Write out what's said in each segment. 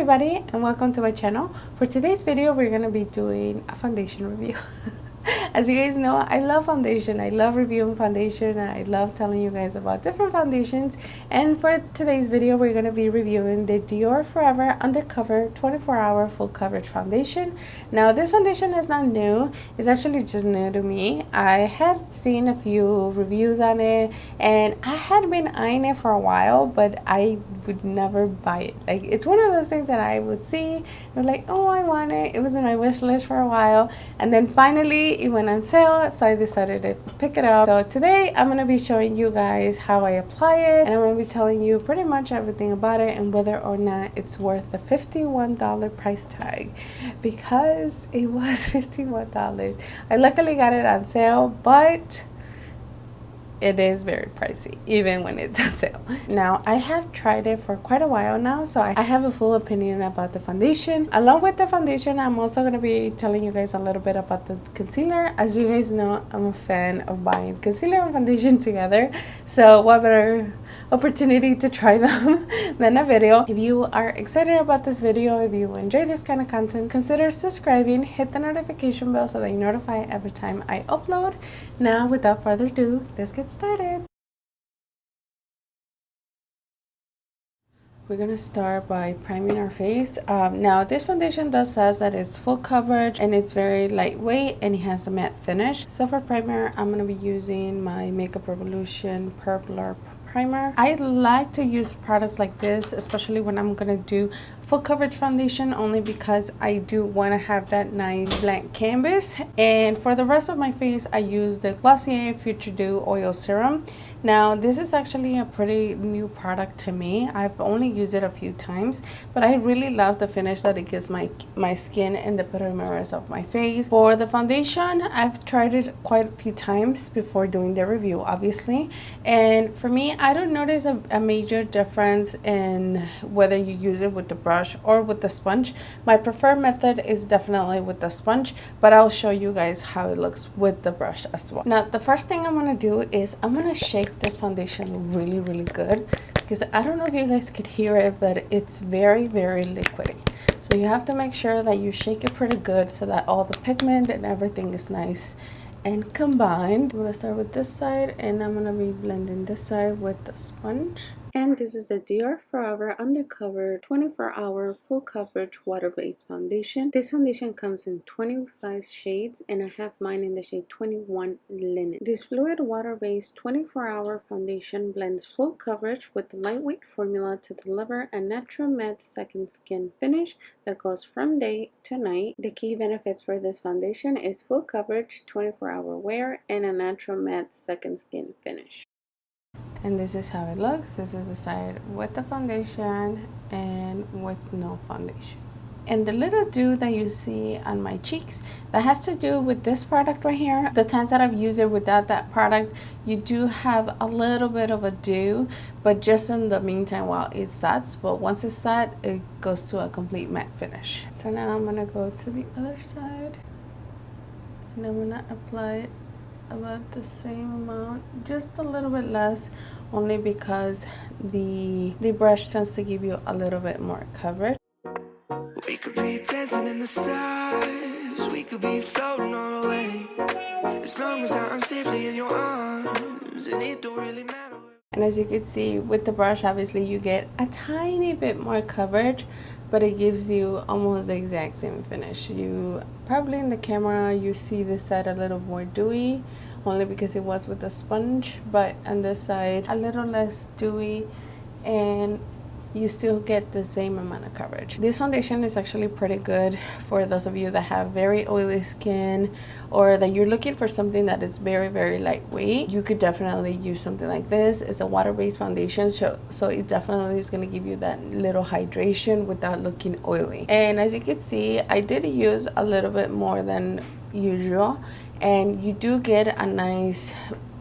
everybody, and welcome to my channel. For today's video, we're going to be doing a foundation review. As you guys know, I love foundation. I love reviewing foundation, and I love telling you guys about different foundations. And for today's video, we're going to be reviewing the Dior Forever Undercover 24-Hour Full Coverage Foundation. Now, this foundation is not new. It's actually just new to me. I had seen a few reviews on it, and I had been eyeing it for a while, but I would never buy it. Like, it's one of those things that I would see and like, oh, I want it. It was in my wish list for a while, and then finally it went on sale, so I decided to pick it up. So today I'm going to be showing you guys how I apply it, and I'm going to be telling you pretty much everything about it and whether or not it's worth the $51 price tag, because it was $51. I luckily got it on sale, but it is very pricey even when it's on sale. Now, I have tried it for quite a while now, so I have a full opinion about the foundation. Along with the foundation, I'm also going to be telling you guys a little bit about the concealer. As you guys know, I'm a fan of buying concealer and foundation together, so what better opportunity to try them than a video. If you are excited about this video, if you enjoy this kind of content, consider subscribing, hit the notification bell so that you're notified every time I upload. Now, without further ado, let's get started. We're gonna start by priming our face. Now, this foundation does says that it's full coverage and it's very lightweight and it has a matte finish. So for primer, I'm gonna be using my Makeup Revolution Pure primer. I like to use products like this, especially when I'm gonna do full coverage foundation, only because I do want to have that nice blank canvas. And for the rest of my face, I use the Glossier Futuredew Oil Serum. Now, this is actually a pretty new product to me. I've only used it a few times, but I really love the finish that it gives my skin and the perimeters of my face. For the foundation, I've tried it quite a few times before doing the review, obviously. And for me, I don't notice a major difference in whether you use it with the brush or with the sponge. My preferred method is definitely with the sponge, but I'll show you guys how it looks with the brush as well. Now, the first thing I'm going to do is I'm going to shake this foundation really good, because I don't know if you guys could hear it, but it's very liquidy. So you have to make sure that you shake it pretty good so that all the pigment and everything is nice and combined. I'm going to start with this side, and I'm going to be blending this side with the sponge. And this is the Dior Forever Undercover 24-Hour Full Coverage Water-Based Foundation. This foundation comes in 25 shades, and I have mine in the shade 21 Linen. This fluid water-based 24-hour foundation blends full coverage with a lightweight formula to deliver a natural matte second skin finish that goes from day to night. The key benefits for this foundation is full coverage, 24-hour wear, and a natural matte second skin finish. And this is how it looks. This is the side with the foundation and with no foundation. And the little dew that you see on my cheeks, that has to do with this product right here. The times that I've used it without that product, you do have a little bit of a dew, but just in the meantime while it sets. But once it's set, it goes to a complete matte finish. So now I'm gonna go to the other side, and I'm gonna apply it about the same amount, just a little bit less, only because the brush tends to give you a little bit more coverage. We could be dancing in the stars, we could be floating on away, as long as I'm safely in your arms, and it don't really matter. And as you can see with the brush, obviously you get a tiny bit more coverage, but it gives you almost the exact same finish. You probably in the camera you see this side a little more dewy, only because it was with the sponge, but on this side a little less dewy, and you still get the same amount of coverage. This foundation is actually pretty good for those of you that have very oily skin, or that you're looking for something that is very lightweight. You could definitely use something like this. It's a water-based foundation, so it definitely is going to give you that little hydration without looking oily. And as you can see, I did use a little bit more than usual, and you do get a nice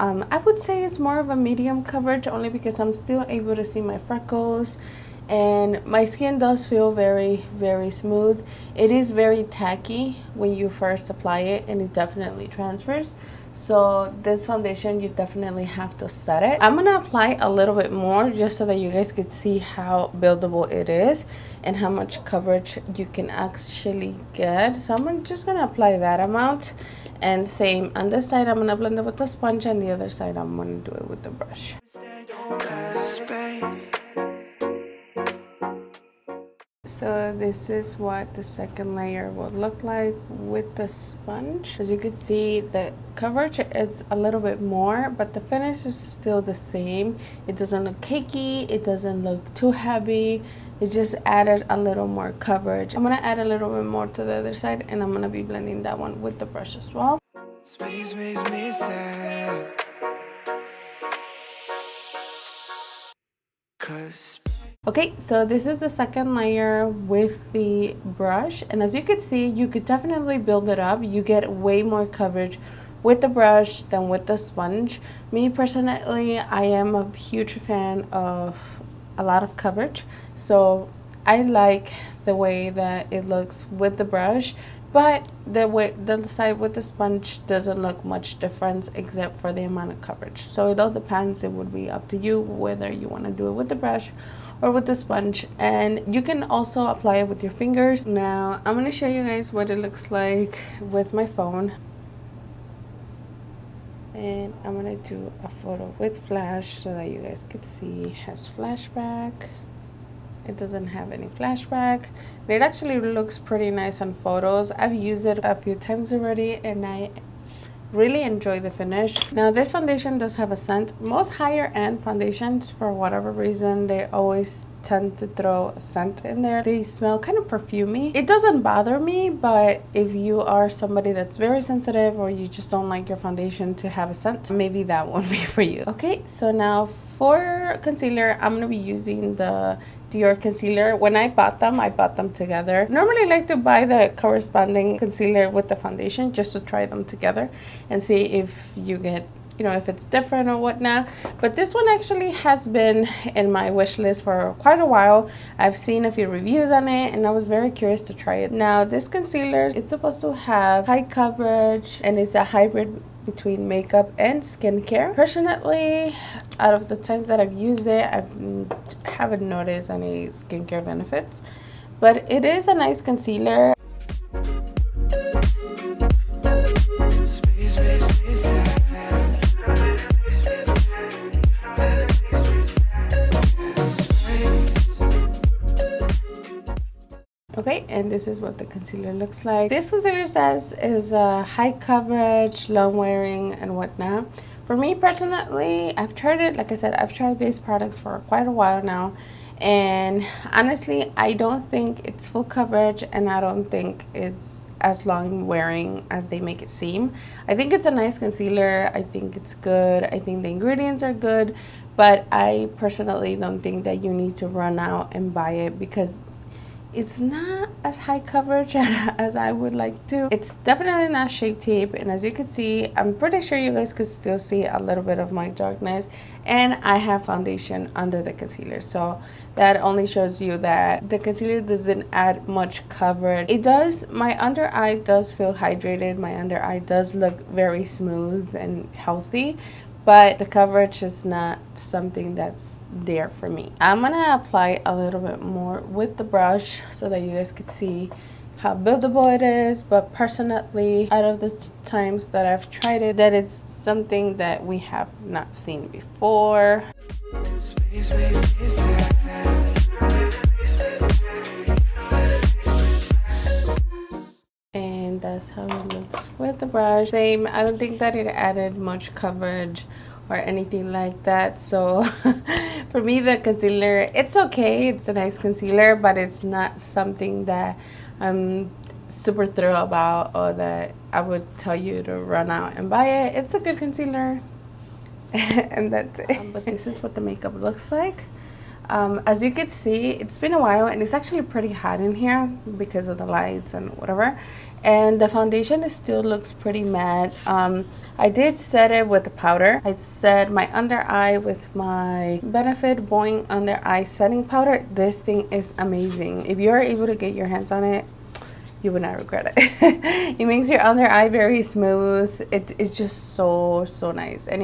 I would say it's more of a medium coverage, only because I'm still able to see my freckles and my skin does feel very smooth. It is very tacky when you first apply it, and it definitely transfers. So this foundation, you definitely have to set it. I'm gonna apply a little bit more just so that you guys could see how buildable it is and how much coverage you can actually get. So I'm just gonna apply that amount, and same on this side, I'm gonna blend it with the sponge, and the other side I'm gonna do it with the brush. So this is what the second layer will look like with the sponge. As you can see, the coverage is a little bit more, but the finish is still the same. It doesn't look cakey, it doesn't look too heavy. It just added a little more coverage. I'm gonna add a little bit more to the other side, and I'm gonna be blending that one with the brush as well. Space makes me sad. 'Cause okay, so this is the second layer with the brush, and as you can see, you could definitely build it up. You get way more coverage with the brush than with the sponge. Me personally, I am a huge fan of a lot of coverage, so I like the way that it looks with the brush, but the side with the sponge doesn't look much difference except for the amount of coverage. So it all depends. It would be up to you whether you want to do it with the brush or with the sponge, and you can also apply it with your fingers. Now I'm going to show you guys what it looks like with my phone, and I'm going to do a photo with flash so that you guys can see. It has flashback. It doesn't have any flashback. It actually looks pretty nice on photos. I've used it a few times already, and I really enjoy the finish. Now this foundation does have a scent. Most higher end foundations, for whatever reason, they always tend to throw a scent in there. They smell kind of perfumey. It doesn't bother me, but if you are somebody that's very sensitive, or you just don't like your foundation to have a scent, maybe that won't be for you. Okay, so now for concealer, I'm gonna be using the Dior concealer. When I bought them together. Normally I like to buy the corresponding concealer with the foundation just to try them together and see if you get, you know, if it's different or whatnot. But this one actually has been in my wish list for quite a while. I've seen a few reviews on it, and I was very curious to try it. Now this concealer, it's supposed to have high coverage, and it's a hybrid between makeup and skincare. Personally, out of the times that I've used it, I haven't noticed any skincare benefits, but it is a nice concealer. Okay, and this is what the concealer looks like. This concealer says is high coverage, long wearing, and whatnot. For me personally, I've tried it. Like I said, I've tried these products for quite a while now, and honestly, I don't think it's full coverage, and I don't think it's as long wearing as they make it seem. I think it's a nice concealer. I think it's good. I think the ingredients are good, but I personally don't think that you need to run out and buy it because it's not as high coverage as I would like to. It's definitely not Shape Tape, and as you can see, I'm pretty sure you guys could still see a little bit of my darkness, and I have foundation under the concealer, so that only shows you that the concealer doesn't add much coverage. It does, my under eye does feel hydrated, my under eye does look very smooth and healthy, but the coverage is not something that's there for me. I'm gonna apply a little bit more with the brush so that you guys could see how buildable it is. But personally, out of the times that I've tried it, that it's something that we have not seen before. And that's how it looks with the brush. Same, I don't think that it added much coverage or anything like that. So for me, the concealer, it's okay. It's a nice concealer, but it's not something that I'm super thrilled about or that I would tell you to run out and buy it. It's a good concealer. And that's it. But this is what the makeup looks like. As you can see, it's been a while and it's actually pretty hot in here because of the lights and whatever. And the foundation still looks pretty matte. I did set it with the powder. I set my under eye with my Benefit Boiing under eye setting powder. This thing is amazing. If you're able to get your hands on it, you would not regret it. It makes your under eye very smooth. It's just so nice, and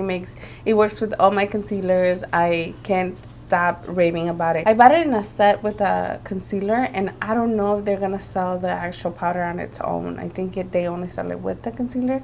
it works with all my concealers. I can't stop raving about it. I bought it in a set with a concealer, and I don't know if they're gonna sell the actual powder on its own. I think they only sell it with the concealer,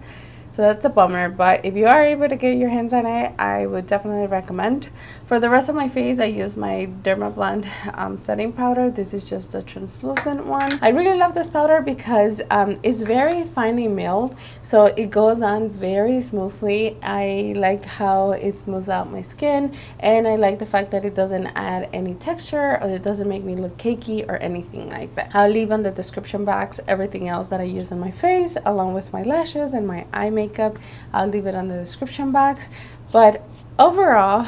so that's a bummer. But if you are able to get your hands on it, I would definitely recommend. For the rest of my face, I use my Dermablend setting powder. This is just a translucent one. I really love this powder because it's very finely milled, so it goes on very smoothly. I like how it smooths out my skin, and I like the fact that it doesn't add any texture, or it doesn't make me look cakey or anything like that. I'll leave on the description box everything else that I use on my face, along with my lashes and my eye makeup. I'll leave it on the description box. But overall,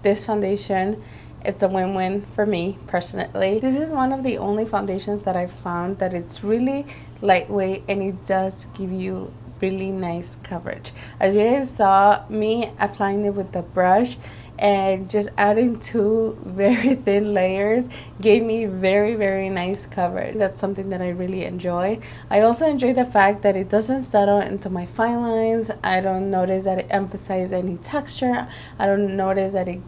this foundation, it's a win-win for me personally. This is one of the only foundations that I've found that it's really lightweight, and it does give you really nice coverage. As you guys saw, me applying it with the brush and just adding two very thin layers gave me very nice coverage. That's something that I really enjoy. I also enjoy the fact that it doesn't settle into my fine lines. I don't notice that it emphasizes any texture. I don't notice that it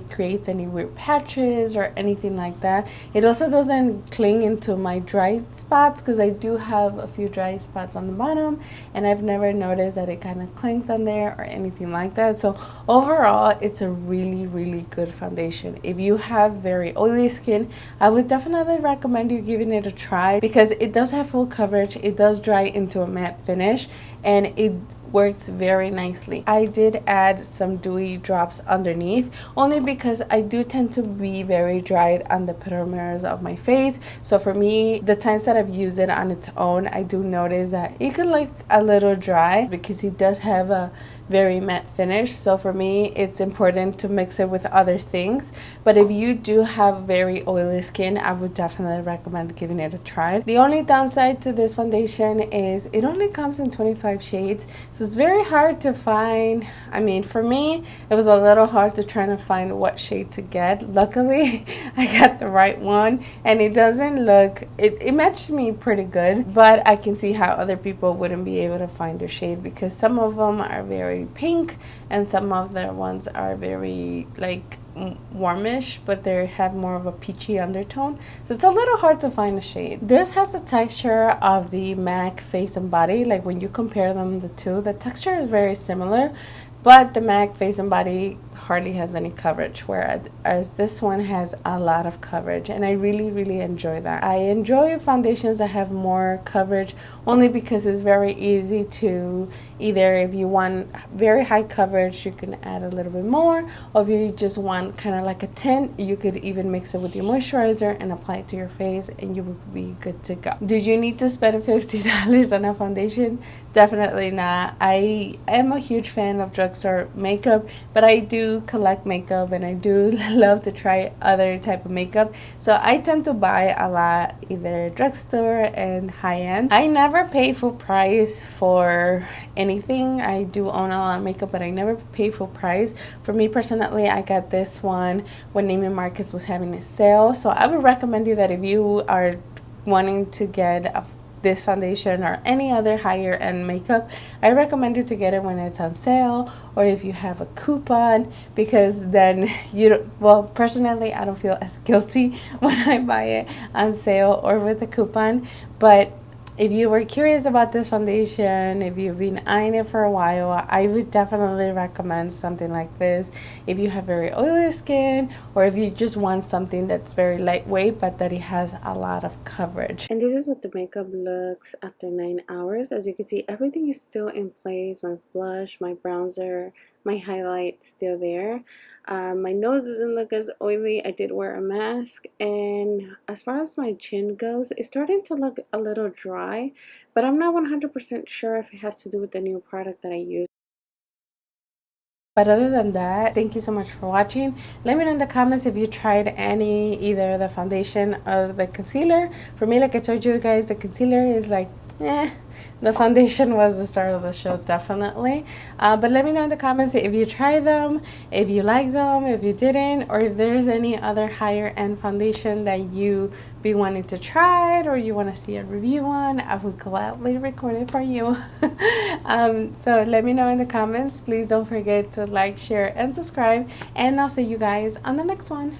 creates any weird patches or anything like that. It also doesn't cling into my dry spots, because I do have a few dry spots on the bottom, and I've never noticed that it kind of clings on there or anything like that. So overall, it's a really good foundation. If you have very oily skin, I would definitely recommend you giving it a try, because it does have full coverage, it does dry into a matte finish, and it works very nicely. I did add some dewy drops underneath, only because I do tend to be very dried on the perimeters of my face. So for me, the times that I've used it on its own, I do notice that it could look a little dry, because it does have a very matte finish. So for me, it's important to mix it with other things. But if you do have very oily skin, I would definitely recommend giving it a try. The only downside to this foundation is it only comes in 25 shades, so it's very hard to find. I mean, for me, it was a little hard to try to find what shade to get. Luckily, I got the right one, and it doesn't look, it matched me pretty good, but I can see how other people wouldn't be able to find their shade, because some of them are very pink and some of their ones are very like warmish, but they have more of a peachy undertone, so it's a little hard to find a shade. This has the texture of the MAC Face and Body. Like when you compare them, the two, the texture is very similar, but the MAC Face and Body hardly has any coverage, whereas this one has a lot of coverage, and I really enjoy that. I enjoy foundations that have more coverage, only because it's very easy to either, if you want very high coverage, you can add a little bit more, or if you just want kind of like a tint, you could even mix it with your moisturizer and apply it to your face, and you would be good to go. Did you need to spend $50 on a foundation? Definitely not. I am a huge fan of drugstore makeup, but I do collect makeup, and I do love to try other type of makeup, so I tend to buy a lot either drugstore and high-end. I never pay full price for anything. I do own a lot of makeup, but I never pay full price. For me personally, I got this one when Neiman Marcus was having a sale, so I would recommend you that if you are wanting to get this foundation or any other higher end makeup, I recommend you to get it when it's on sale, or if you have a coupon, because then you don't, well, personally, I don't feel as guilty when I buy it on sale or with a coupon. But if you were curious about this foundation, if you've been eyeing it for a while, I would definitely recommend something like this. If you have very oily skin, or if you just want something that's very lightweight but that it has a lot of coverage. And this is what the makeup looks after 9 hours. As you can see, everything is still in place. My blush, my bronzer, my highlight still there. My nose doesn't look as oily. I did wear a mask, and as far as my chin goes, it's starting to look a little dry, but I'm not 100% sure if it has to do with the new product that I use. But other than that, thank you so much for watching. Let me know in the comments if you tried either the foundation or the concealer. For me, like I told you guys, the concealer is like, the foundation was the start of the show, definitely. But let me know in the comments if you tried them, if you like them, if you didn't, or if there's any other higher end foundation that you be wanting to try it, or you want to see a review on. I would gladly record it for you. So let me know in the comments. Please don't forget to like, share, and subscribe. And I'll see you guys on the next one.